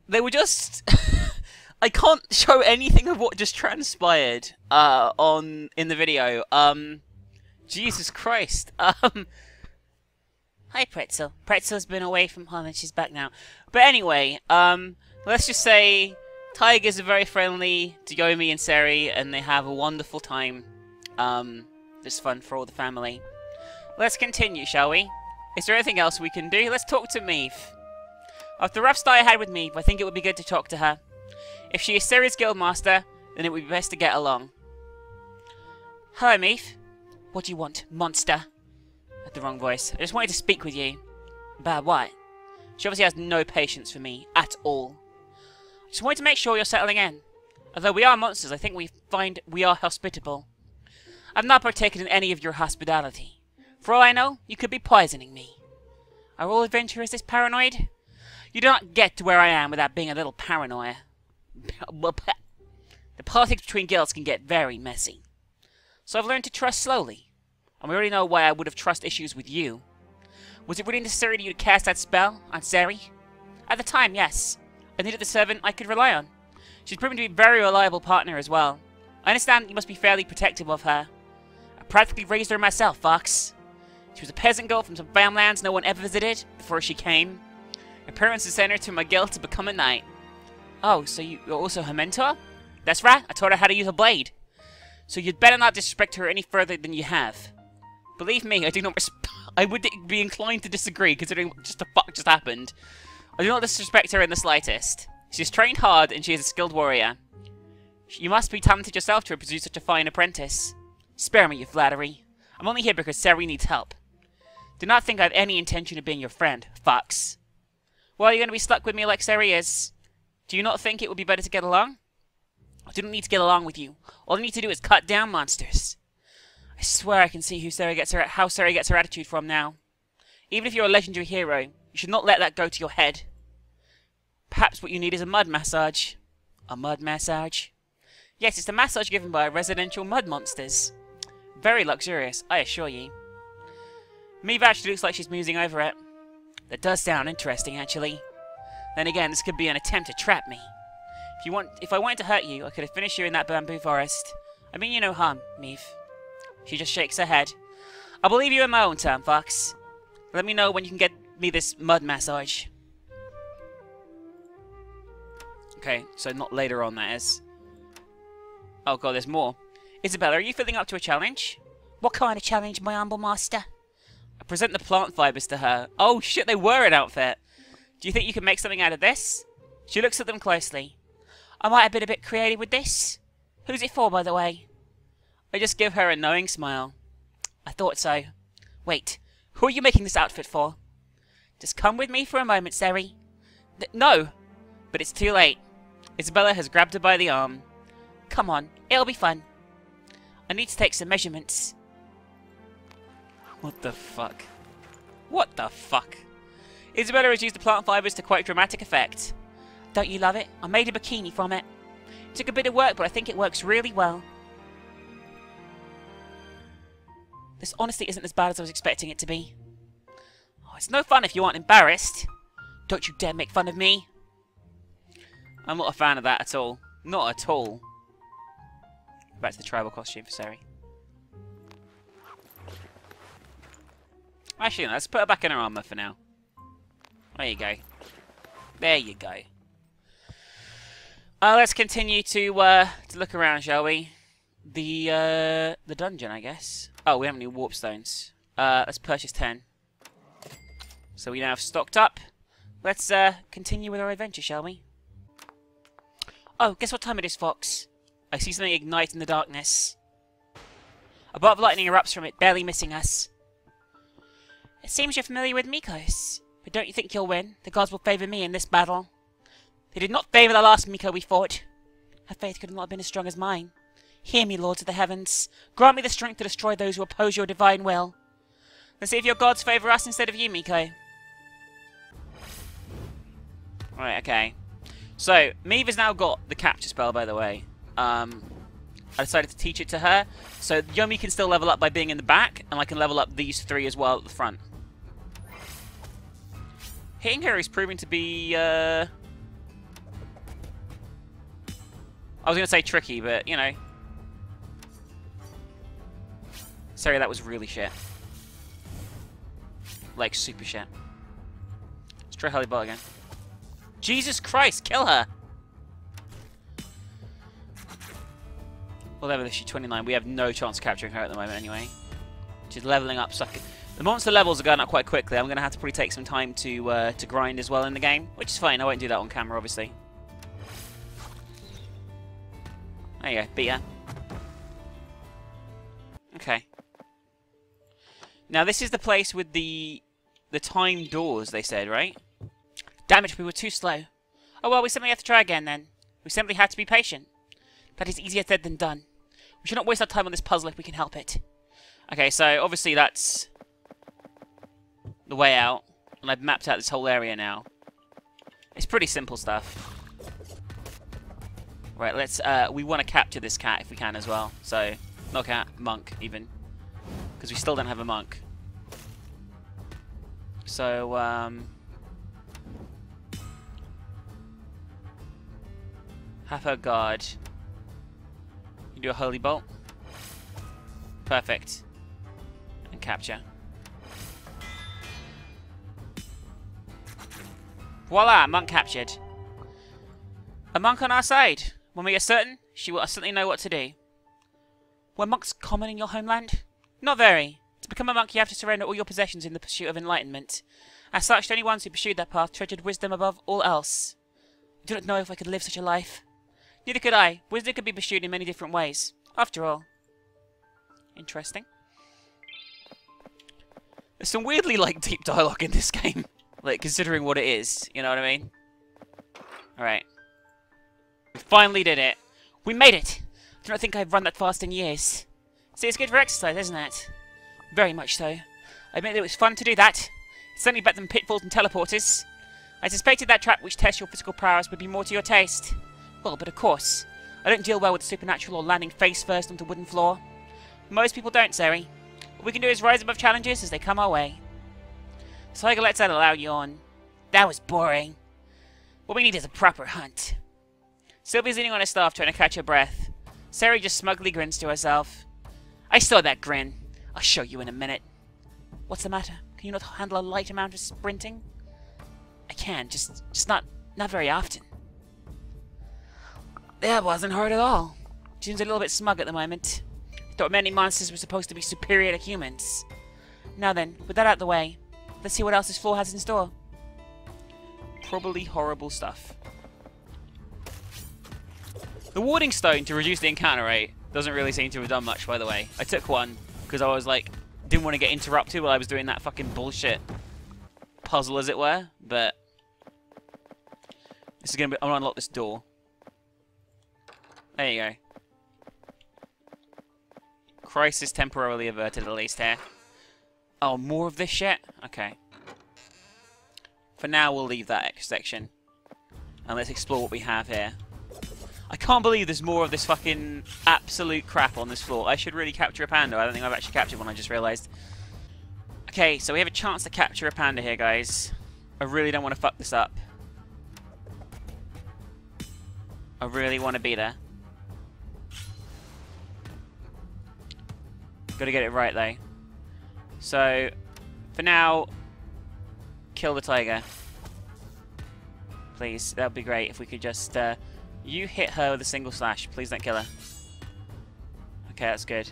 They were just... I can't show anything of what just transpired, in the video. Jesus Christ. Hi, Pretzel. Pretzel's been away from home and she's back now. But anyway, let's just say Tigers are very friendly to Yomi and Seri, and they have a wonderful time. It's fun for all the family. Let's continue, shall we? Is there anything else we can do? Let's talk to Meave. After the rough start I had with Meave, I think it would be good to talk to her. If she is Seri's guildmaster, then it would be best to get along. Hello, Meave. What do you want, monster? I had the wrong voice. I just wanted to speak with you. About what? She obviously has no patience for me, at all. I just wanted to make sure you're settling in. Although we are monsters, I think we are hospitable. I've not partaken in any of your hospitality. For all I know, you could be poisoning me. Are all adventurers this paranoid? You do not get to where I am without being a little paranoia. The politics between guilds can get very messy. So I've learned to trust slowly. And we already know why I would have trust issues with you. Was it really necessary to you to cast that spell on Seri? At the time, yes. I needed the servant I could rely on. She's proven to be a very reliable partner as well. I understand you must be fairly protective of her. I practically raised her myself, Fox. She was a peasant girl from some farmlands no one ever visited before she came. Her parents sent her to my guild to become a knight. Oh, so you're also her mentor? That's right, I taught her how to use a blade. So you'd better not disrespect her any further than you have. Believe me, I would be inclined to disagree, considering just the fuck just happened. I do not disrespect her in the slightest. She's trained hard, and she is a skilled warrior. You must be talented yourself to produce such a fine apprentice. Spare me your flattery. I'm only here because Seri needs help. Do not think I have any intention of being your friend, Fox. Well, you're going to be stuck with me like Seri is. Do you not think it would be better to get along? I do not need to get along with you. All I need to do is cut down monsters. I swear I can see how Seri gets her attitude from now. Even if you're a legendary hero, you should not let that go to your head. Perhaps what you need is a mud massage. A mud massage? Yes, it's the massage given by residential mud monsters. Very luxurious, I assure you. Meave actually looks like she's musing over it. That does sound interesting, actually. Then again, this could be an attempt to trap me. If I wanted to hurt you, I could have finished you in that bamboo forest. I mean you no harm, Meave. She just shakes her head. I'll believe you in my own time, Fox. Let me know when you can get me this mud massage. Okay, so not later on, that is. Oh god, there's more. Isabella, are you feeling up to a challenge? What kind of challenge, my humble master? I present the plant fibers to her. Oh shit, they were an outfit. Do you think you can make something out of this? She looks at them closely. I might have been a bit creative with this. Who's it for, by the way? I just give her a knowing smile. I thought so. Wait, who are you making this outfit for? Just come with me for a moment, Seri. No! But it's too late. Isabella has grabbed her by the arm. Come on, it'll be fun. I need to take some measurements. What the fuck? What the fuck? Isabella has used the plant fibers to quite dramatic effect. Don't you love it? I made a bikini from it. It took a bit of work, but I think it works really well. This honestly isn't as bad as I was expecting it to be. Oh, it's no fun if you aren't embarrassed. Don't you dare make fun of me. I'm not a fan of that at all. Not at all. Back to the tribal costume for Seri. Actually, no, let's put her back in her armor for now. There you go. There you go. Let's continue to look around, shall we? The dungeon, I guess. Oh, we haven't any warp stones. Let's purchase 10. So we now have stocked up. Let's continue with our adventure, shall we? Oh, guess what time it is, Fox? I see something ignite in the darkness. A bolt of lightning erupts from it, barely missing us. It seems you're familiar with Mikos, but don't you think you'll win? The gods will favour me in this battle. They did not favour the last Miko we fought. Her faith could not have been as strong as mine. Hear me, lords of the heavens. Grant me the strength to destroy those who oppose your divine will. Let's see if your gods favour us instead of you, Miko. Right, okay. So, Meave has now got the capture spell, by the way. I decided to teach it to her. So, Yomi can still level up by being in the back, and I can level up these three as well at the front. Hitting her is proving to be, I was going to say tricky, but, you know. Sorry, that was really shit. Like, super shit. Let's try Holy Ball again. Jesus Christ, kill her! Whatever, she's 29. We have no chance of capturing her at the moment anyway. She's leveling up. The monster levels are going up quite quickly. I'm going to have to probably take some time to grind as well in the game, which is fine. I won't do that on camera, obviously. There you go. Beat her. Okay. Now, this is the place with the timed doors, they said, right? Damn it, we were too slow. Oh well, we simply have to try again then. We simply have to be patient. That is easier said than done. We should not waste our time on this puzzle if we can help it. Okay, so obviously that's the way out. And I've mapped out this whole area now. It's pretty simple stuff. Right, let's, we want to capture this cat if we can as well. So, not cat, monk even. Because we still don't have a monk. So, have her guard. You do a holy bolt. Perfect. And capture. Voila! Monk captured. A monk on our side. When we are certain, she will certainly know what to do. Were monks common in your homeland? Not very. To become a monk, you have to surrender all your possessions in the pursuit of enlightenment. As such, the only ones who pursued that path treasured wisdom above all else. I do not know if I could live such a life. Neither could I. Wisdom could be pursued in many different ways. After all. Interesting. There's some weirdly, like, deep dialogue in this game. Like, considering what it is. You know what I mean? Alright. We finally did it. We made it! I do not think I've run that fast in years. See, it's good for exercise, isn't it? Very much so. I admit it was fun to do that. It's certainly better than pitfalls and teleporters. I suspected that trap which tests your physical prowess would be more to your taste. Well, but of course. I don't deal well with the supernatural or landing face first onto wooden floor. Most people don't, Zeri. What we can do is rise above challenges as they come our way. Tiger lets out a loud yawn. That was boring. What we need is a proper hunt. Sylvia's leaning on her staff trying to catch her breath. Zeri just smugly grins to herself. I saw that grin. I'll show you in a minute. What's the matter? Can you not handle a light amount of sprinting? I can, just not very often. That wasn't hard at all. She seems a little bit smug at the moment. Thought many monsters were supposed to be superior to humans. Now then, with that out of the way, let's see what else this floor has in store. Probably horrible stuff. The warding stone to reduce the encounter rate doesn't really seem to have done much, by the way. I took one because I was like, didn't want to get interrupted while I was doing that fucking bullshit puzzle, as it were. But this is gonna be. I'm gonna unlock this door. There you go. Crisis temporarily averted, at least here. Oh, more of this shit? Okay. For now, we'll leave that section. And let's explore what we have here. I can't believe there's more of this fucking absolute crap on this floor. I should really capture a panda. I don't think I've actually captured one, I just realised. Okay, so we have a chance to capture a panda here, guys. I really don't want to fuck this up. I really want to beat her. Gotta get it right, though. So, for now, kill the tiger. Please, that would be great if we could just... you hit her with a single slash. Please don't kill her. Okay, that's good.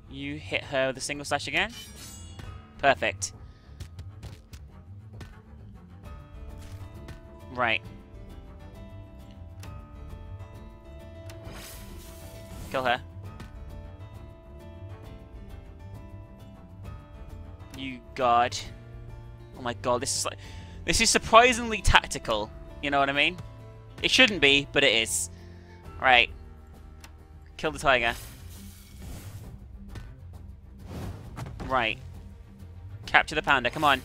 You hit her with a single slash again. Perfect. Right. Kill her. You god. Oh my god, this is surprisingly tactical. You know what I mean? It shouldn't be, but it is. Right. Kill the tiger. Right. Capture the panda, come on.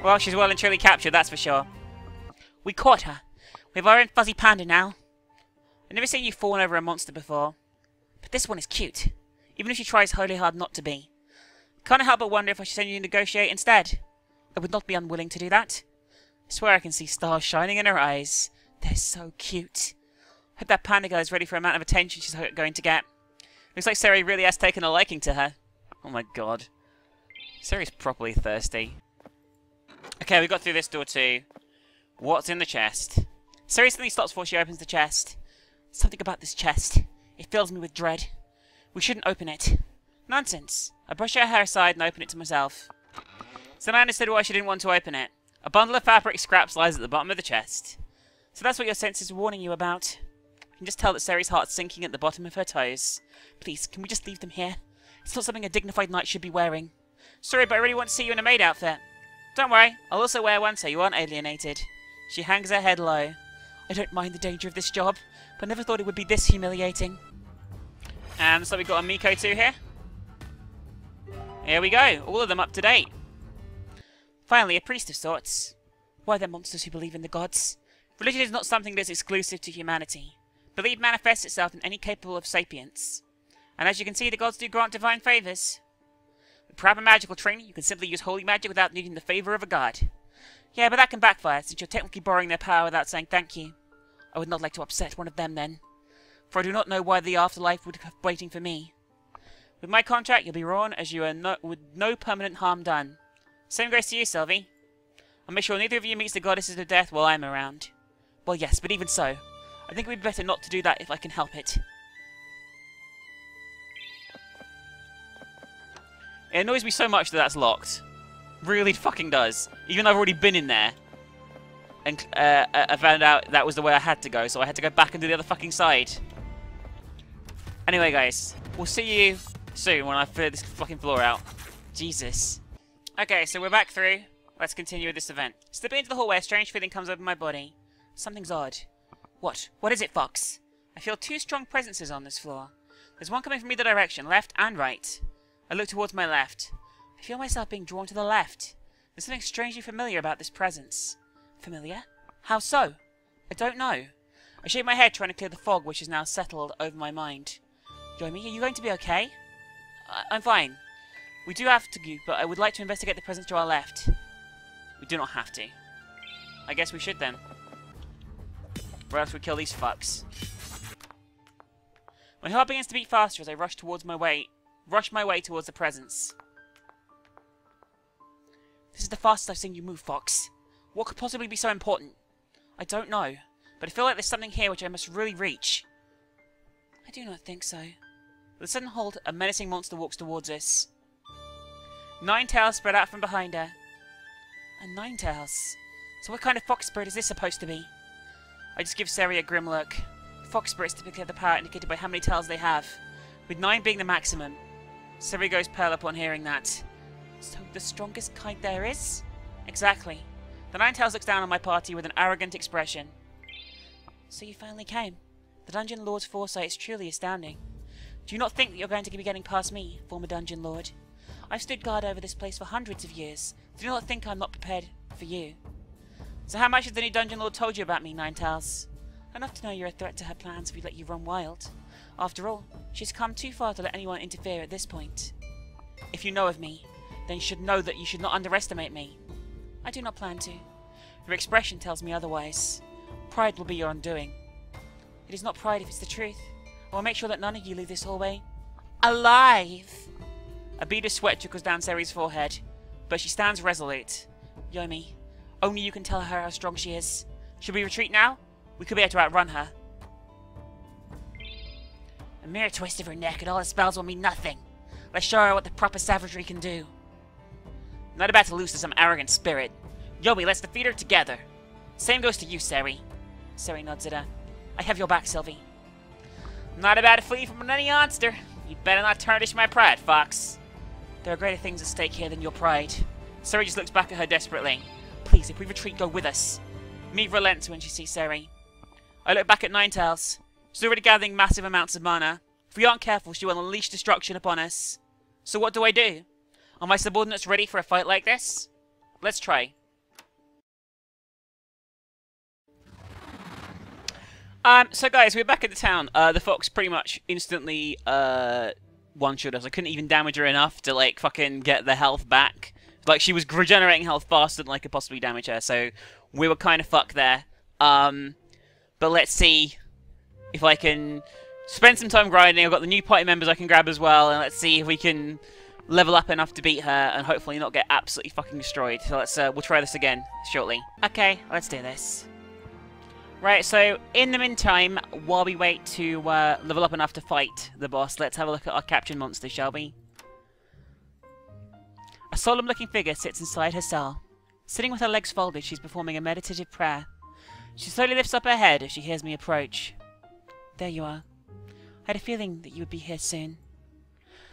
Well, she's well and truly captured, that's for sure. We caught her. We have our own fuzzy panda now. I've never seen you fawn over a monster before. But this one is cute. Even if she tries wholly hard not to be. Can't help but wonder if I should send you to negotiate instead. I would not be unwilling to do that. I swear I can see stars shining in her eyes. They're so cute. I hope that panda girl is ready for the amount of attention she's going to get. Looks like Seri really has taken a liking to her. Oh my god. Seri's properly thirsty. Okay, we got through this door too. What's in the chest? Seri suddenly stops before she opens the chest. Something about this chest. It fills me with dread. We shouldn't open it. Nonsense. I brush her hair aside and open it to myself. So I understood why she didn't want to open it. A bundle of fabric scraps lies at the bottom of the chest. So that's what your senses are warning you about. I can just tell that Seri's heart's sinking at the bottom of her toes. Please, can we just leave them here? It's not something a dignified knight should be wearing. Sorry, but I really want to see you in a maid outfit. Don't worry, I'll also wear one so you aren't alienated. She hangs her head low. I don't mind the danger of this job, but I never thought it would be this humiliating. And so we've got a Miko too here. Here we go, all of them up to date. Finally, a priest of sorts. Why, they're monsters who believe in the gods. Religion is not something that's exclusive to humanity. Belief manifests itself in any capable of sapience. And as you can see, the gods do grant divine favours. With proper magical training, you can simply use holy magic without needing the favour of a god. Yeah, but that can backfire, since you're technically borrowing their power without saying thank you. I would not like to upset one of them then. For I do not know why the afterlife would have waiting for me. With my contract, you'll be wrong as you are with no permanent harm done. Same goes to you, Sylvie. I'll make sure neither of you meets the goddesses of death while I'm around. Well, yes, but even so, I think we'd be better not to do that if I can help it. It annoys me so much that that's locked. Really fucking does. Even though I've already been in there. And I found out that was the way I had to go, so I had to go back and do the other fucking side. Anyway, guys, we'll see you soon when I clear this fucking floor out. Jesus. Okay, so we're back through. Let's continue with this event. Stepping into the hallway, a strange feeling comes over my body. Something's odd. What? What is it, Fox? I feel two strong presences on this floor. There's one coming from either direction, left and right. I look towards my left. I feel myself being drawn to the left. There's something strangely familiar about this presence. Familiar? How so? I don't know. I shake my head trying to clear the fog which is now settled over my mind. Yomi, are you going to be okay? I'm fine. We do have to go, but I would like to investigate the presence to our left. We do not have to. I guess we should then. Or else we kill these fucks. My heart begins to beat faster as I rush my way towards the presence. This is the fastest I've seen you move, Fox. What could possibly be so important? I don't know, but I feel like there's something here which I must really reach. I do not think so. With a sudden halt, a menacing monster walks towards us. 9 tails spread out from behind her. And 9 tails. So what kind of fox spirit is this supposed to be? I just give Seri a grim look. Fox spirits typically have the power indicated by how many tails they have, with 9 being the maximum. Seri goes pale upon hearing that. So the strongest kind there is? Exactly. The 9 tails looks down on my party with an arrogant expression. So you finally came. The Dungeon Lord's foresight is truly astounding. Do you not think that you're going to be getting past me, former Dungeon Lord? I've stood guard over this place for hundreds of years. Do you not think I'm not prepared for you? So how much has the new Dungeon Lord told you about me, Ninetales? Enough to know you're a threat to her plans if we let you run wild. After all, she's come too far to let anyone interfere at this point. If you know of me, then you should know that you should not underestimate me. I do not plan to. Your expression tells me otherwise. Pride will be your undoing. It is not pride if it's the truth. I will make sure that none of you leave this hallway alive. A bead of sweat trickles down Seri's forehead, but she stands resolute. Yomi, only you can tell her how strong she is. Should we retreat now? We could be able to outrun her. A mere twist of her neck and all the spells will mean nothing. Let's show her what the proper savagery can do. I'm not about to lose to some arrogant spirit. Yomi, let's defeat her together. Same goes to you, Seri. Seri nods at her. I have your back, Sylvie. I'm not about to flee from any monster. You better not tarnish my pride, Fox. There are greater things at stake here than your pride. Seri just looks back at her desperately. Please, if we retreat, go with us. Me relents when she sees Seri. I look back at Ninetales. She's already gathering massive amounts of mana. If we aren't careful, she will unleash destruction upon us. So what do I do? Are my subordinates ready for a fight like this? Let's try. So guys, we're back at the town. The fox pretty much instantly one-shot us. I couldn't even damage her enough to, like, fucking get the health back. Like, she was regenerating health faster than I could possibly damage her, so we were kind of fucked there. But let's see if I can spend some time grinding. I've got the new party members I can grab as well, and let's see if we can level up enough to beat her and hopefully not get absolutely fucking destroyed. So let's we'll try this again shortly. Okay, let's do this. Right, so in the meantime, while we wait to level up enough to fight the boss, let's have a look at our captured monster, shall we? A solemn-looking figure sits inside her cell. Sitting with her legs folded, she's performing a meditative prayer. She slowly lifts up her head as she hears me approach. There you are. I had a feeling that you would be here soon.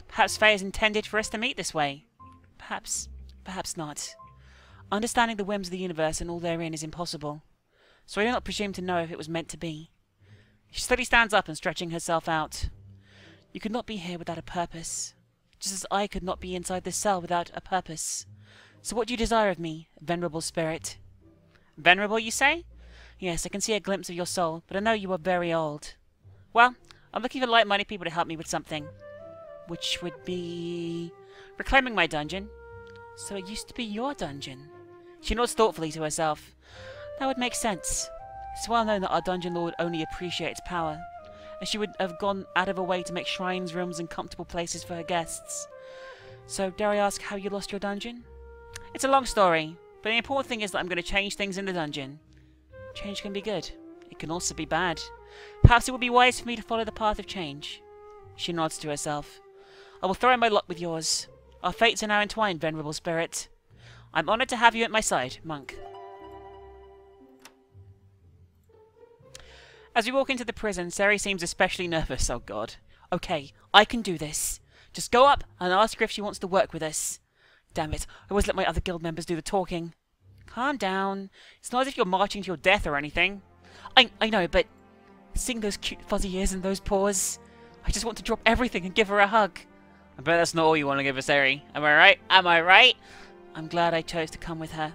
Perhaps fate is intended for us to meet this way. Perhaps not. Understanding the whims of the universe and all therein is impossible, so I do not presume to know if it was meant to be. She slowly stands up and stretching herself out. You could not be here without a purpose, just as I could not be inside this cell without a purpose. So what do you desire of me, venerable spirit? Venerable, you say? Yes, I can see a glimpse of your soul, but I know you are very old. Well, I'm looking for like-minded people to help me with something. Which would be reclaiming my dungeon. So it used to be your dungeon. She nods thoughtfully to herself. That would make sense. It's well known that our dungeon lord only appreciates power, and she would have gone out of her way to make shrines, rooms, and comfortable places for her guests. So, dare I ask how you lost your dungeon? It's a long story, but the important thing is that I'm going to change things in the dungeon. Change can be good. It can also be bad. Perhaps it would be wise for me to follow the path of change. She nods to herself. I will throw in my lot with yours. Our fates are now entwined, venerable spirit. I'm honoured to have you at my side, monk. As we walk into the prison, Seri seems especially nervous. Oh god. Okay, I can do this. Just go up and ask her if she wants to work with us. Damn it, I always let my other guild members do the talking. Calm down. It's not as if you're marching to your death or anything. I know, but seeing those cute fuzzy ears and those paws, I just want to drop everything and give her a hug. I bet that's not all you want to give her, Seri. Am I right? Am I right? I'm glad I chose to come with her.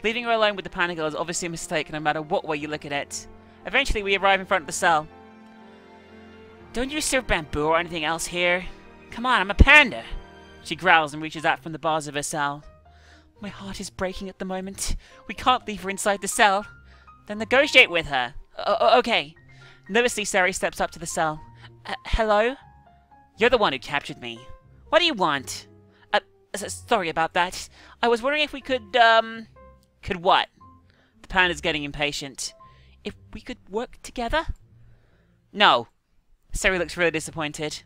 Leaving her alone with the panda girl is obviously a mistake, no matter what way you look at it. Eventually, we arrive in front of the cell. Don't you serve bamboo or anything else here? Come on, I'm a panda! She growls and reaches out from the bars of her cell. My heart is breaking at the moment. We can't leave her inside the cell. Then negotiate with her. Okay. Nervously, Seri steps up to the cell. Hello? You're the one who captured me. What do you want? Sorry about that. I was wondering if we could what? The panda's getting impatient. If we could work together? No. Seri looks really disappointed.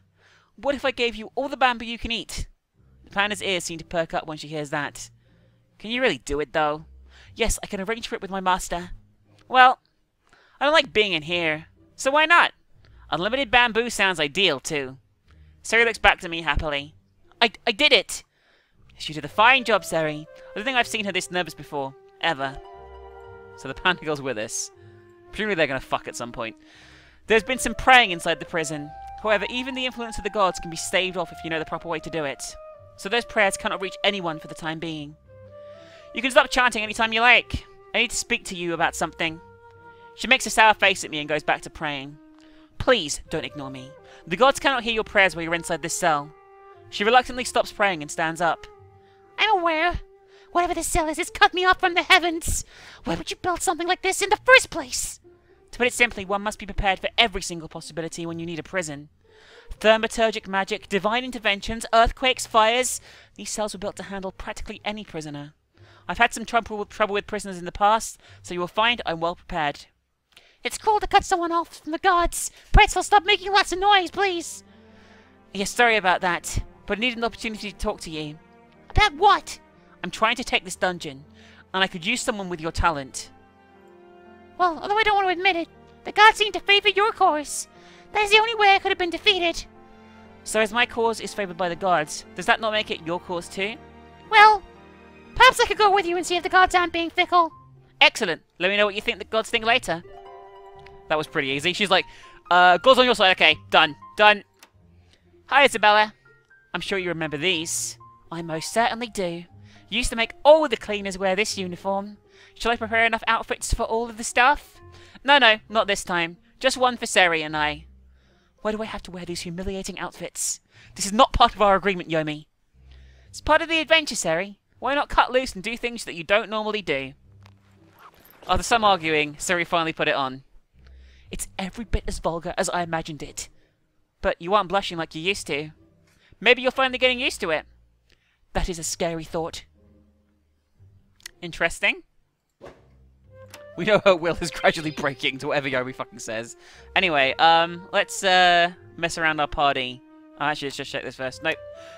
What if I gave you all the bamboo you can eat? The panda's ears seem to perk up when she hears that. Can you really do it, though? Yes, I can arrange for it with my master. Well, I don't like being in here, so why not? Unlimited bamboo sounds ideal, too. Seri looks back to me happily. I did it! You did a fine job, Seri. I don't think I've seen her this nervous before. Ever. So the panda girl's with us. Presumably they're going to fuck at some point. There's been some praying inside the prison. However, even the influence of the gods can be staved off if you know the proper way to do it. So those prayers cannot reach anyone for the time being. You can stop chanting anytime you like. I need to speak to you about something. She makes a sour face at me and goes back to praying. Please, don't ignore me. The gods cannot hear your prayers while you're inside this cell. She reluctantly stops praying and stands up. I'm aware. Whatever this cell is, it's cut me off from the heavens. Why would you build something like this in the first place? To put it simply, one must be prepared for every single possibility when you need a prison. Thaumaturgic magic, divine interventions, earthquakes, fires. These cells were built to handle practically any prisoner. I've had some trouble with prisoners in the past, so you will find I'm well prepared. It's cool to cut someone off from the gods. Pretzel, stop making lots of noise, please. Yes, sorry about that, but I needed an opportunity to talk to you. About what? I'm trying to take this dungeon, and I could use someone with your talent. Well, although I don't want to admit it, the gods seem to favor your cause. That is the only way I could have been defeated. So as my cause is favored by the gods, does that not make it your cause too? Well, perhaps I could go with you and see if the gods aren't being fickle. Excellent. Let me know what you think the gods think later. That was pretty easy. She's like, gods on your side. Okay, done. Done. Hi, Isabella. I'm sure you remember these. I most certainly do. You used to make all the cleaners wear this uniform. Shall I prepare enough outfits for all of the staff? No, not this time. Just one for Seri and I. Why do I have to wear these humiliating outfits? This is not part of our agreement, Yomi. It's part of the adventure, Seri. Why not cut loose and do things that you don't normally do? After some arguing, Seri finally put it on. It's every bit as vulgar as I imagined it. But you aren't blushing like you used to. Maybe you're finally getting used to it. That is a scary thought. Interesting. We know her will is gradually breaking to whatever Yomi fucking says. Anyway, let's mess around our party. Oh, actually, let's just check this first. Nope.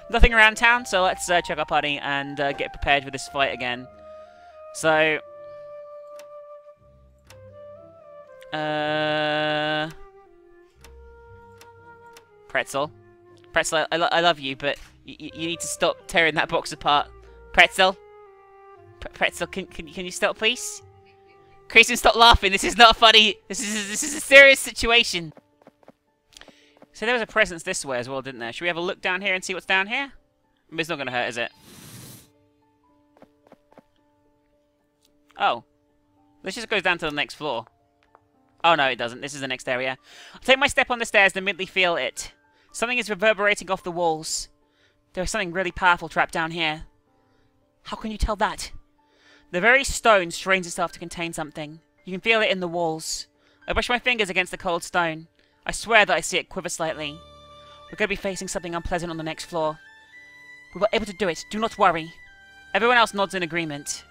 Nothing around town, so let's check our party and get prepared for this fight again. So... Pretzel. Pretzel, I love you, but you need to stop tearing that box apart. Pretzel? Pretzel, can you stop, please? Kristen, stop laughing. This is not funny. This is a serious situation. So there was a presence this way as well, didn't there? Should we have a look down here and see what's down here? It's not going to hurt, is it? Oh. This just goes down to the next floor. Oh, no, it doesn't. This is the next area. I'll take my step on the stairs and immediately feel it. Something is reverberating off the walls. There is something really powerful trapped down here. How can you tell that? The very stone strains itself to contain something. You can feel it in the walls. I brush my fingers against the cold stone. I swear that I see it quiver slightly. We're going to be facing something unpleasant on the next floor. We were able to do it. Do not worry. Everyone else nods in agreement.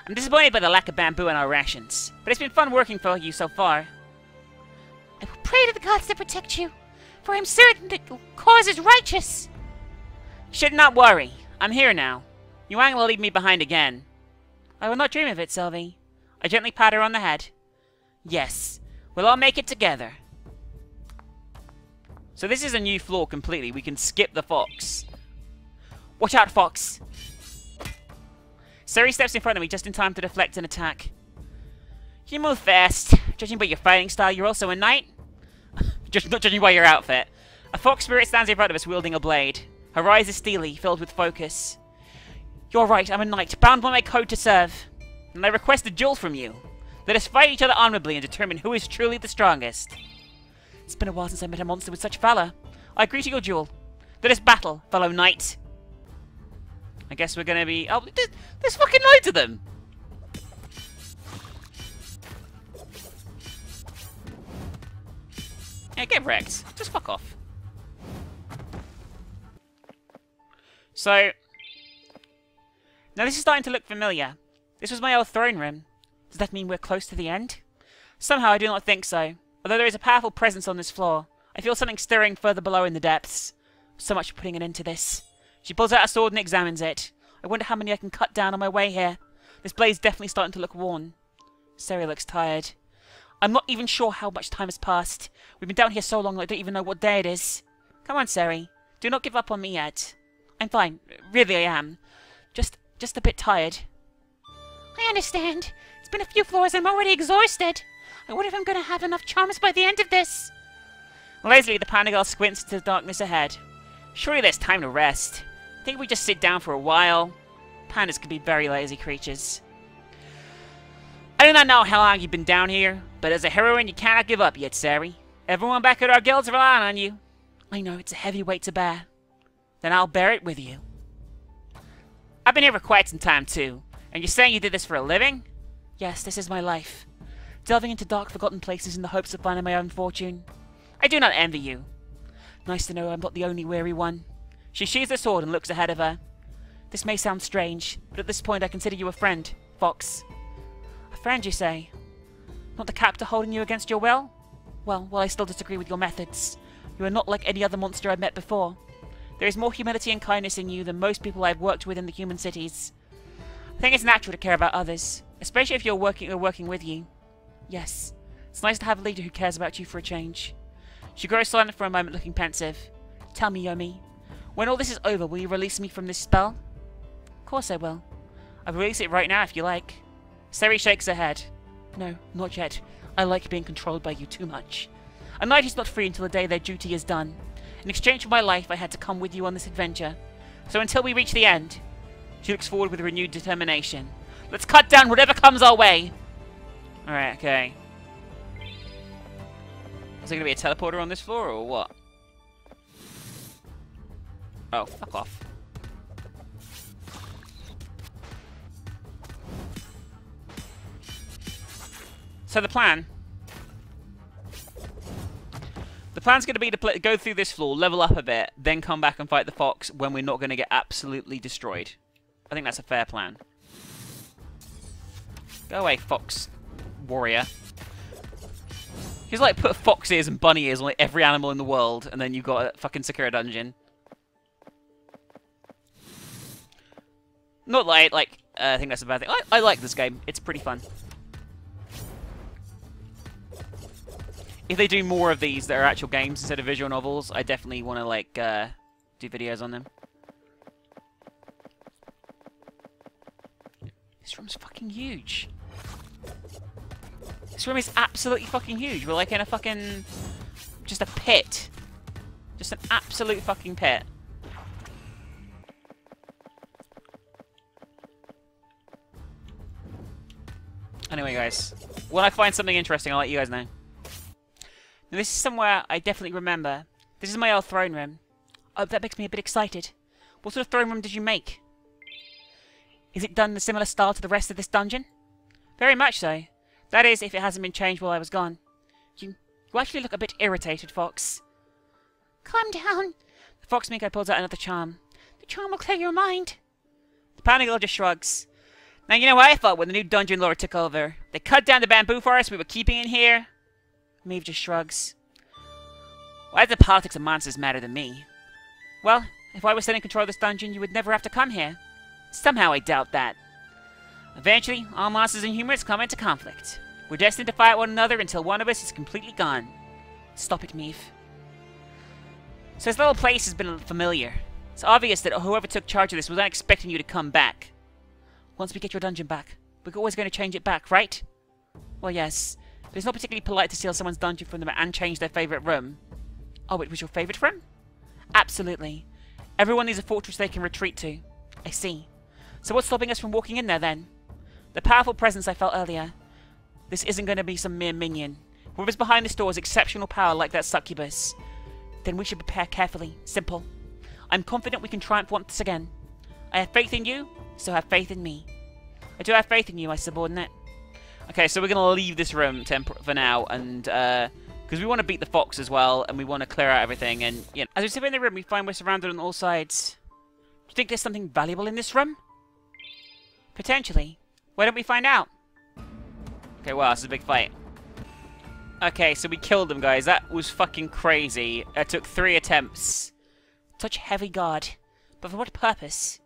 I'm disappointed by the lack of bamboo in our rations, but it's been fun working for you so far. I will pray to the gods to protect you, for I am certain that your cause is righteous. You should not worry. I'm here now. You aren't going to leave me behind again. I will not dream of it, Sylvie. I gently pat her on the head. Yes, we'll all make it together. So this is a new floor completely. We can skip the fox. Watch out, fox. Seri steps in front of me just in time to deflect an attack. You move fast. Judging by your fighting style, you're also a knight? Not judging by your outfit. A fox spirit stands in front of us wielding a blade. Her eyes are steely, filled with focus. You're right, I'm a knight, bound by my code to serve. And I request a duel from you. Let us fight each other honorably and determine who is truly the strongest. It's been a while since I met a monster with such valor. I agree to your duel. Let us battle, fellow knight. I guess we're gonna be... Oh, there's fucking loads of them! Yeah, get wrecked. Just fuck off. So... Now this is starting to look familiar. This was my old throne room. Does that mean we're close to the end? Somehow I do not think so. Although there is a powerful presence on this floor, I feel something stirring further below in the depths. So much for putting an end to this. She pulls out a sword and examines it. I wonder how many I can cut down on my way here. This blade's definitely starting to look worn. Seri looks tired. I'm not even sure how much time has passed. We've been down here so long I don't even know what day it is. Come on, Seri. Do not give up on me yet. I'm fine. Really, I am. Just a bit tired. I understand. It's been a few floors and I'm already exhausted. I wonder if I'm going to have enough charms by the end of this. Lazily, the panda girl squints into the darkness ahead. Surely there's time to rest. Think we just sit down for a while? Pandas can be very lazy creatures. I do not know how long you've been down here, but as a heroine you cannot give up yet, Seri. Everyone back at our guild's relying on you. I know, it's a heavy weight to bear. Then I'll bear it with you. I've been here for quite some time too, and you're saying you did this for a living? Yes, this is my life. Delving into dark, forgotten places in the hopes of finding my own fortune. I do not envy you. Nice to know I'm not the only weary one. She sheathes her sword and looks ahead of her. This may sound strange, but at this point I consider you a friend, Fox. A friend, you say? Not the captor holding you against your will? Well, I still disagree with your methods. You are not like any other monster I've met before. There is more humility and kindness in you than most people I've worked with in the human cities. I think it's natural to care about others, especially if you're working with you. Yes, it's nice to have a leader who cares about you for a change. She grows silent for a moment, looking pensive. Tell me, Yomi, when all this is over, will you release me from this spell? Of course I will. I'll release it right now if you like. Seri shakes her head. No, not yet. I like being controlled by you too much. A knight is not free until the day their duty is done. In exchange for my life, I had to come with you on this adventure. So until we reach the end... She looks forward with renewed determination. Let's cut down whatever comes our way! Alright, okay. Is there going to be a teleporter on this floor, or what? Oh, fuck off. So the plan... The plan's going to be to go through this floor, level up a bit, then come back and fight the fox when we're not going to get absolutely destroyed. I think that's a fair plan. Go away, fox warrior. He's like put fox ears and bunny ears on like every animal in the world, and then you've got a fucking Sakura dungeon. Not like, I think that's a bad thing. I like this game. It's pretty fun. If they do more of these that are actual games instead of visual novels, I definitely want to, like, do videos on them. This room's fucking huge. This room is absolutely fucking huge. We're, like, in a fucking... just a pit. Just an absolute fucking pit. Anyway, guys. When I find something interesting, I'll let you guys know. Now, this is somewhere I definitely remember. This is my old throne room. Oh, that makes me a bit excited. What sort of throne room did you make? Is it done in a similar style to the rest of this dungeon? Very much so. That is, if it hasn't been changed while I was gone. You actually look a bit irritated, Fox. Calm down. The Fox Miko pulls out another charm. The charm will clear your mind. The Panda Girl just shrugs. Now, you know what I thought when the new dungeon lord took over? They cut down the bamboo forest we were keeping in here. Maeve just shrugs. Why does the politics of monsters matter to me? Well, if I was still in control of this dungeon, you would never have to come here. Somehow I doubt that. Eventually, all monsters and humans come into conflict. We're destined to fight one another until one of us is completely gone. Stop it, Maeve. So this little place has been familiar. It's obvious that whoever took charge of this was not expecting you to come back. Once we get your dungeon back, we're always going to change it back, right? Well, yes. But it's not particularly polite to steal someone's dungeon from them and change their favourite room. Oh, it was your favourite room? Absolutely. Everyone needs a fortress they can retreat to. I see. So what's stopping us from walking in there, then? The powerful presence I felt earlier. This isn't going to be some mere minion. Whoever's behind this door has exceptional power like that succubus. Then we should prepare carefully. Simple. I'm confident we can triumph once again. I have faith in you, so have faith in me. I do have faith in you, my subordinate. Okay, so we're going to leave this room for now, and, because we want to beat the fox as well, and we want to clear out everything, and, you know. As we sit in the room, we find we're surrounded on all sides. Do you think there's something valuable in this room? Potentially. Why don't we find out? Okay, wow, this is a big fight. Okay, so we killed them, guys. That was fucking crazy. It took 3 attempts. Such heavy guard. But for what purpose?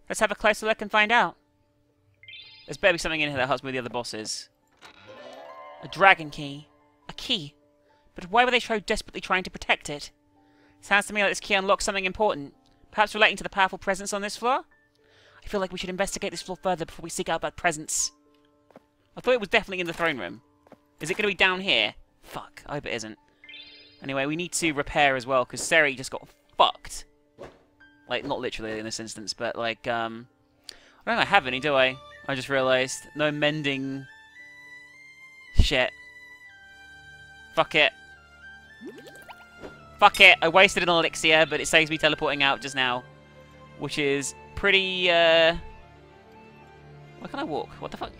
Let's have a closer look and find out. There's better be something in here that helps me with the other bosses. A dragon key. A key. But why were they so desperately trying to protect it? Sounds to me like this key unlocks something important. Perhaps relating to the powerful presence on this floor? I feel like we should investigate this floor further before we seek out that presence. I thought it was definitely in the throne room. Is it going to be down here? Fuck, I hope it isn't. Anyway, we need to repair as well, because Seri just got fucked. Like, not literally in this instance, but like, I don't think I have any, do I? I just realised. No mending... shit. Fuck it. Fuck it! I wasted an elixir, but it saves me teleporting out just now. Which is pretty, Where can I walk? What the fuck?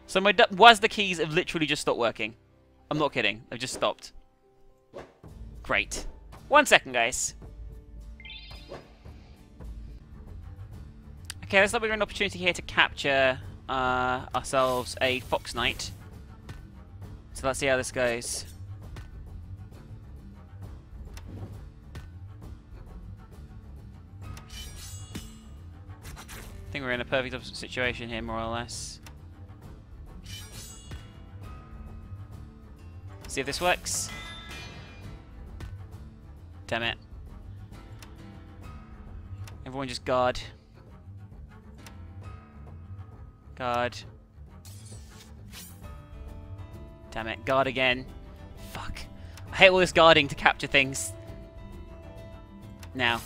So my the keys have literally just stopped working. I'm not kidding. They've just stopped. Great. 1 second, guys. Okay, looks like we've got an opportunity here to capture ourselves a Fox Knight. So let's see how this goes. I think we're in a perfect situation here, more or less. See if this works. Damn it. Everyone just guard. Guard. Damn it. Guard again. Fuck. I hate all this guarding to capture things. Now.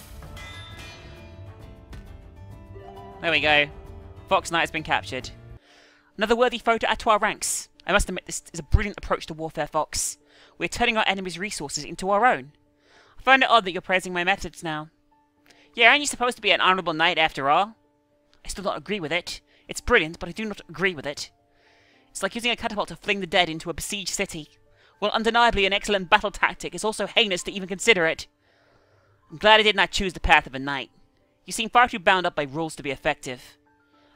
There we go. Fox Knight has been captured. Another worthy foe to add to our ranks. I must admit, this is a brilliant approach to warfare, Fox. We're turning our enemy's resources into our own. I find it odd that you're praising my methods now. Yeah, aren't you supposed to be an honourable knight after all? I still don't agree with it. It's brilliant, but I do not agree with it. It's like using a catapult to fling the dead into a besieged city. While undeniably an excellent battle tactic, it's also heinous to even consider it. I'm glad I did not choose the path of a knight. You seem far too bound up by rules to be effective.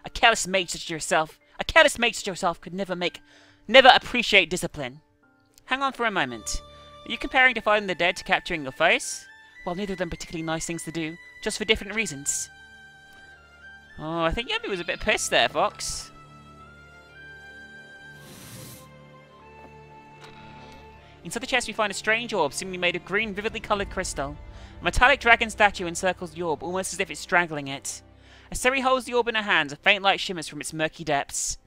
A careless mage such as yourself could never appreciate discipline. Hang on for a moment. Are you comparing defying the dead to capturing your foes? Well, neither of them particularly nice things to do, just for different reasons. Oh, I think Yumi was a bit pissed there, Fox. Inside the chest we find a strange orb, seemingly made of green, vividly coloured crystal. A metallic dragon statue encircles the orb, almost as if it's strangling it. As Seri holds the orb in her hands, a faint light shimmers from its murky depths.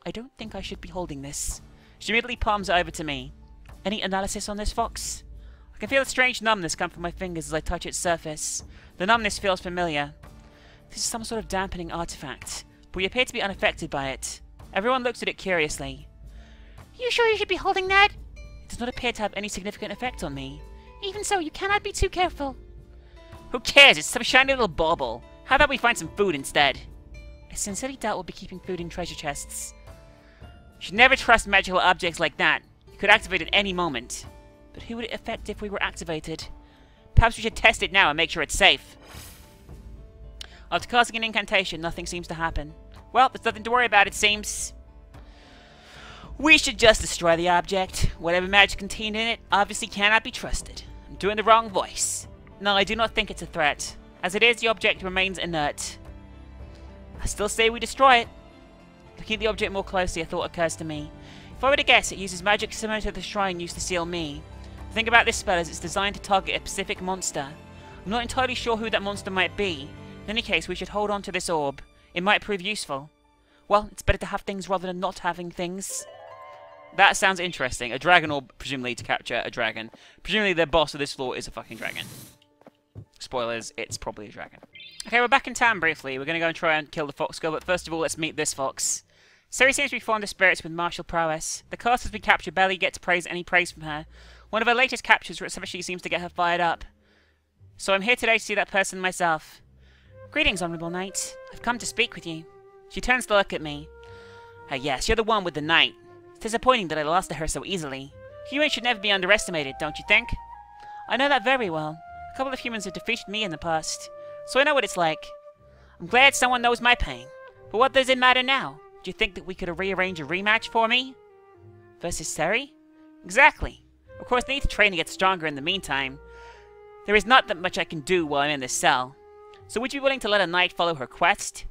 I don't think I should be holding this. She immediately palms it over to me. Any analysis on this, Fox? I can feel a strange numbness come from my fingers as I touch its surface. The numbness feels familiar. This is some sort of dampening artifact, but we appear to be unaffected by it. Everyone looks at it curiously. You sure you should be holding that? It does not appear to have any significant effect on me. Even so, you cannot be too careful. Who cares? It's some shiny little bauble. How about we find some food instead? I sincerely doubt we'll be keeping food in treasure chests. You should never trust magical objects like that. You could activate at any moment. But who would it affect if we were activated? Perhaps we should test it now and make sure it's safe. After casting an incantation, nothing seems to happen. Well, there's nothing to worry about, it seems. We should just destroy the object. Whatever magic contained in it obviously cannot be trusted. I'm doing the wrong voice. No, I do not think it's a threat. As it is, the object remains inert. I still say we destroy it. Looking at the object more closely, a thought occurs to me. If I were to guess, it uses magic similar to the shrine used to seal me. The thing about this spell is it's designed to target a specific monster. I'm not entirely sure who that monster might be. In any case, we should hold on to this orb. It might prove useful. Well, it's better to have things rather than not having things. That sounds interesting. A dragon orb, presumably to capture a dragon. Presumably the boss of this floor is a fucking dragon. Spoilers, it's probably a dragon. Okay, we're back in town briefly. We're going to go and try and kill the fox girl, but first of all, let's meet this fox. Seri seems to be fond of spirits with martial prowess. The casters we capture barely get to praise any praise from her. One of her latest captures especially seems to get her fired up. So I'm here today to see that person myself. Greetings, Honourable Knight. I've come to speak with you. She turns to look at me. Yes, you're the one with the knight. It's disappointing that I lost to her so easily. Humans should never be underestimated, don't you think? I know that very well. A couple of humans have defeated me in the past, so I know what it's like. I'm glad someone knows my pain. But what does it matter now? Do you think that we could rearrange a rematch for me? Versus Seri? Exactly. Of course, I need to train to get stronger in the meantime. There is not that much I can do while I'm in this cell. So would you be willing to let a knight follow her quest?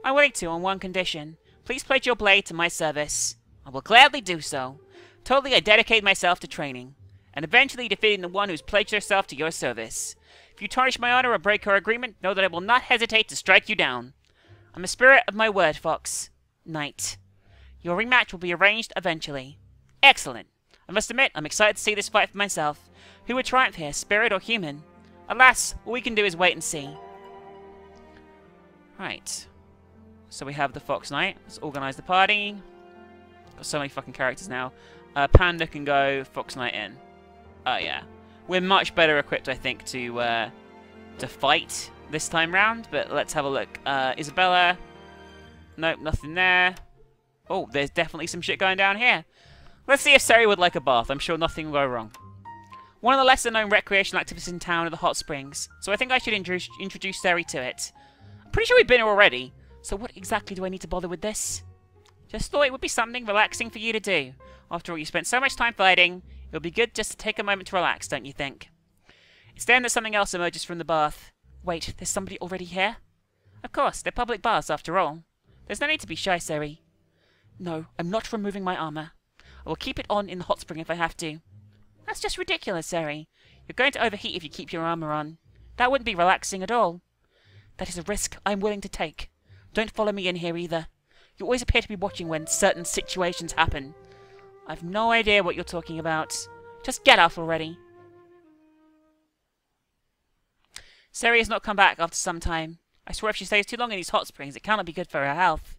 I'm willing to, on one condition. Please pledge your blade to my service. I will gladly do so. Totally, I dedicate myself to training, and eventually defeating the one who's pledged herself to your service. If you tarnish my honor or break her agreement, know that I will not hesitate to strike you down. I'm a spirit of my word, Fox. Knight. Your rematch will be arranged eventually. Excellent. I must admit, I'm excited to see this fight for myself. Who would triumph here, spirit or human? Alas, all we can do is wait and see. Right. So we have the Fox Knight. Let's organize the party. Got so many fucking characters now. Panda can go, Fox Knight in. Oh yeah. We're much better equipped, I think, to fight this time round, but let's have a look. Isabella. Nope, nothing there. Oh, there's definitely some shit going down here. Let's see if Seri would like a bath. I'm sure nothing will go wrong. One of the lesser-known recreational activities in town are the hot springs, so I think I should introduce Seri to it. I'm pretty sure we've been here already, so what exactly do I need to bother with this? Just thought it would be something relaxing for you to do. After all, you spent so much time fighting, it would be good just to take a moment to relax, don't you think? It's then that something else emerges from the bath. Wait, there's somebody already here? Of course, they're public baths after all. There's no need to be shy, Seri. No, I'm not removing my armor. I will keep it on in the hot spring if I have to. That's just ridiculous, Seri. You're going to overheat if you keep your armor on. That wouldn't be relaxing at all. That is a risk I'm willing to take. Don't follow me in here either. You always appear to be watching when certain situations happen. I've no idea what you're talking about. Just get out already. Seri has not come back after some time. I swear if she stays too long in these hot springs, it cannot be good for her health.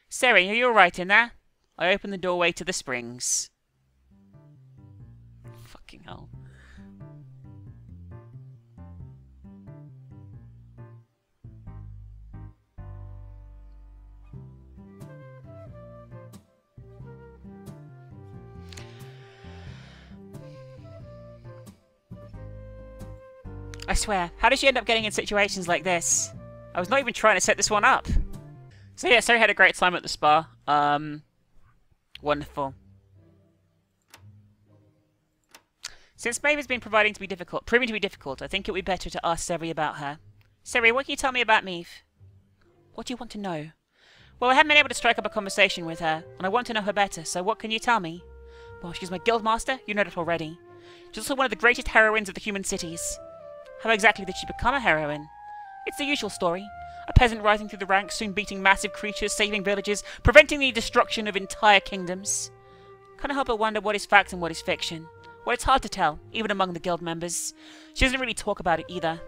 Seri, are you alright in there? I open the doorway to the springs. Fucking hell. I swear, how did she end up getting in situations like this? I was not even trying to set this one up. So yeah, Sari had a great time at the spa. Wonderful. Since Maeve has been proving to be difficult, I think it would be better to ask Sari about her. Sari, what can you tell me about Maeve? What do you want to know? Well, I haven't been able to strike up a conversation with her, and I want to know her better, so what can you tell me? Well, she's my guild master, you know that already. She's also one of the greatest heroines of the human cities. How exactly did she become a heroine? It's the usual story. A peasant rising through the ranks, soon beating massive creatures, saving villages, preventing the destruction of entire kingdoms. Can't help but wonder what is fact and what is fiction. Well, it's hard to tell, even among the guild members. She doesn't really talk about it either.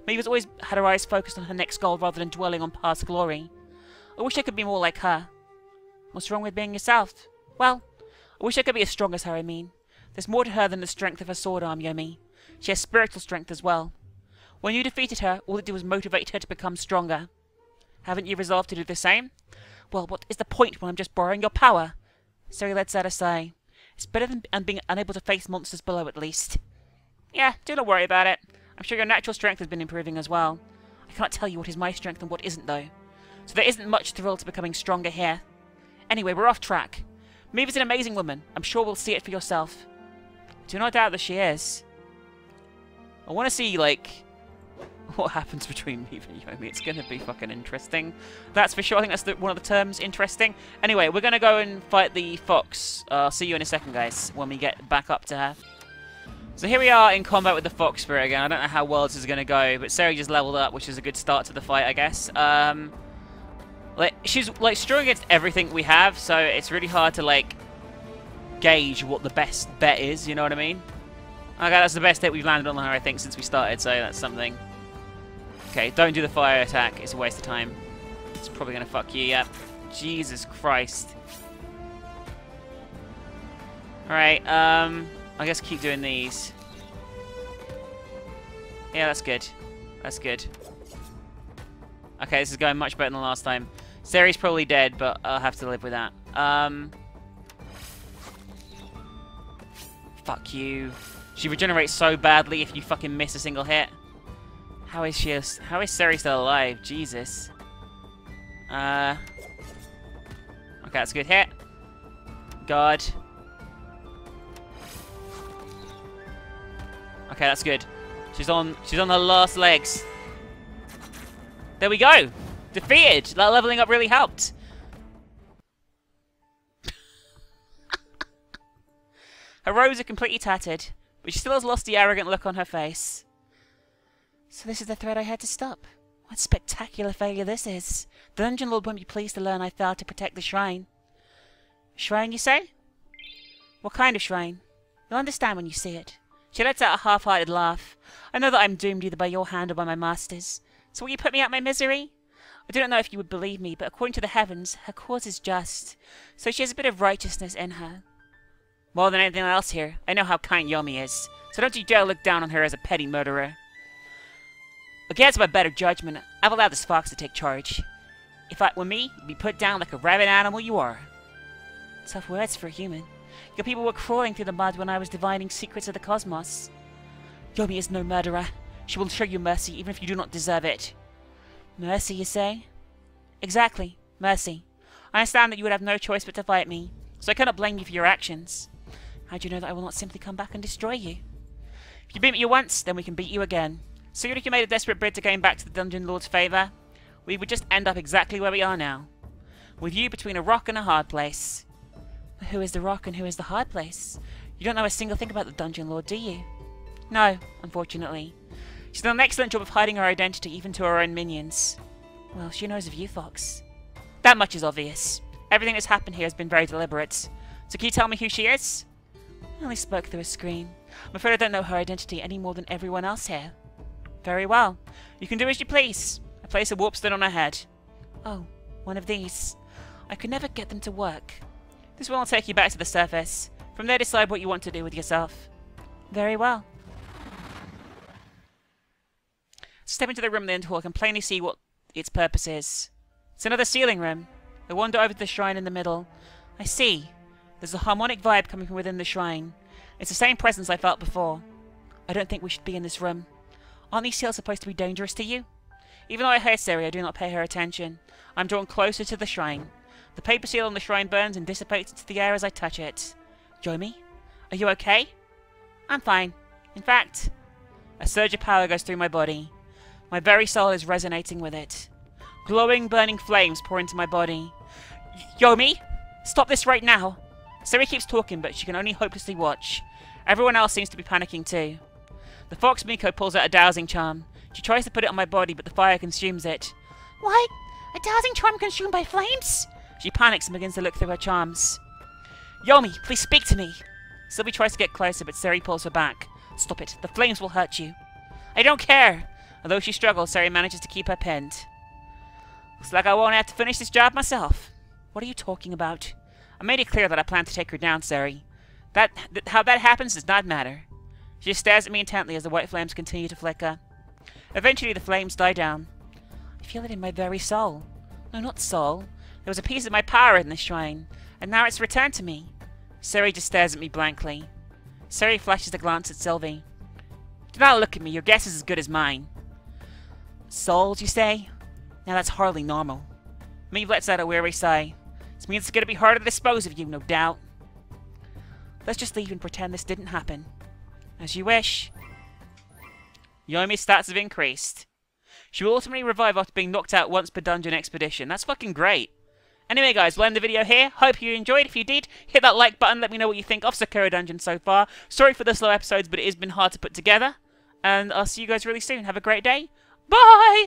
Maeve's always had her eyes focused on her next goal rather than dwelling on past glory. I wish I could be more like her. What's wrong with being yourself? Well, I wish I could be as strong as her, I mean. There's more to her than the strength of her sword arm, Yomi. She has spiritual strength as well. When you defeated her, all it did was motivate her to become stronger. Haven't you resolved to do the same? Well, what is the point when I'm just borrowing your power? Sari lets out a sigh. It's better than being unable to face monsters below, at least. Yeah, do not worry about it. I'm sure your natural strength has been improving as well. I can't tell you what is my strength and what isn't, though. So there isn't much thrill to becoming stronger here. Anyway, we're off track. Maeve is an amazing woman. I'm sure we'll see it for yourself. Do not doubt that she is. I want to see, like, what happens between Maeve and Yomi. It's going to be fucking interesting. That's for sure. I think that's one of the terms, interesting. Anyway, we're going to go and fight the fox. I'll see you in a second, guys, when we get back up to her. So here we are in combat with the fox spirit again. I don't know how well this is going to go, but Sari just leveled up, which is a good start to the fight, I guess. Like, she's, like, strong against everything we have, so it's really hard to, like, gauge what the best bet is, you know what I mean? Okay, that's the best hit we've landed on her, I think, since we started, so that's something. Okay, don't do the fire attack. It's a waste of time. It's probably going to fuck you, yep. Jesus Christ. Alright, I guess keep doing these. Yeah, that's good. That's good. Okay, this is going much better than last time. Sari's probably dead, but I'll have to live with that. Fuck you. She regenerates so badly if you fucking miss a single hit. How is Sari still alive? Jesus. Okay, that's a good hit. God. Okay, that's good. She's on her last legs. There we go. Defeated. That leveling up really helped. Her robes are completely tattered, but she still has lost the arrogant look on her face. So this is the threat I had to stop. What spectacular failure this is. The Dungeon Lord won't be pleased to learn I failed to protect the shrine. Shrine, you say? What kind of shrine? You'll understand when you see it. She lets out a half-hearted laugh. I know that I'm doomed either by your hand or by my master's. So will you put me out my misery? I do not know if you would believe me, but according to the heavens, her cause is just. So she has a bit of righteousness in her. More than anything else here, I know how kind Yomi is. So don't you dare look down on her as a petty murderer. Against my better judgment, I've allowed this fox to take charge. If it were me, you'd be put down like a rabid animal you are. Tough words for a human. Your people were crawling through the mud when I was divining secrets of the cosmos. Yomi is no murderer. She will show you mercy, even if you do not deserve it. Mercy, you say? Exactly, mercy. I understand that you would have no choice but to fight me, so I cannot blame you for your actions. How do you know that I will not simply come back and destroy you? If you beat me once, then we can beat you again. So even if you made a desperate bid to gain back to the Dungeon Lord's favour, we would just end up exactly where we are now. With you between a rock and a hard place. But who is the rock and who is the hard place? You don't know a single thing about the Dungeon Lord, do you? No, unfortunately. She's done an excellent job of hiding her identity even to her own minions. Well, she knows of you, Fox. That much is obvious. Everything that's happened here has been very deliberate. So can you tell me who she is? I only spoke through a screen. I'm afraid I don't know her identity any more than everyone else here. Very well. You can do as you please. I place a warp stone on her head. Oh, one of these. I could never get them to work. This will take you back to the surface. From there, decide what you want to do with yourself. Very well. Step into the room in the end hall. I can plainly see what its purpose is. It's another sealing room. I wander over to the shrine in the middle. I see. There's a harmonic vibe coming from within the shrine. It's the same presence I felt before. I don't think we should be in this room. Aren't these seals supposed to be dangerous to you? Even though I hear Sari, I do not pay her attention. I'm drawn closer to the shrine. The paper seal on the shrine burns and dissipates into the air as I touch it. Yomi? Are you okay? I'm fine. In fact, a surge of power goes through my body. My very soul is resonating with it. Glowing, burning flames pour into my body. Yomi? Stop this right now! Sari keeps talking, but she can only hopelessly watch. Everyone else seems to be panicking too. The Fox Miko pulls out a dowsing charm. She tries to put it on my body, but the fire consumes it. What? A dowsing charm consumed by flames? She panics and begins to look through her charms. Yomi, please speak to me! Sylvie tries to get closer, but Sari pulls her back. Stop it. The flames will hurt you. I don't care! Although she struggles, Sari manages to keep her pinned. Looks like I won't have to finish this job myself. What are you talking about? I made it clear that I plan to take her down, Sari. How that happens does not matter. She just stares at me intently as the white flames continue to flicker. Eventually, the flames die down. I feel it in my very soul. No, not soul. There was a piece of my power in this shrine, and now it's returned to me. Sari just stares at me blankly. Sari flashes a glance at Sylvie. Do not look at me. Your guess is as good as mine. Souls, you say? Now that's hardly normal. Maeve lets out a weary sigh. This means it's going to be harder to dispose of you, no doubt. Let's just leave and pretend this didn't happen. As you wish. Yomi's stats have increased. She will ultimately revive after being knocked out once per dungeon expedition. That's fucking great. Anyway, guys, we'll end the video here. Hope you enjoyed. If you did, hit that like button. Let me know what you think of Sakura Dungeon so far. Sorry for the slow episodes, but it has been hard to put together. And I'll see you guys really soon. Have a great day. Bye!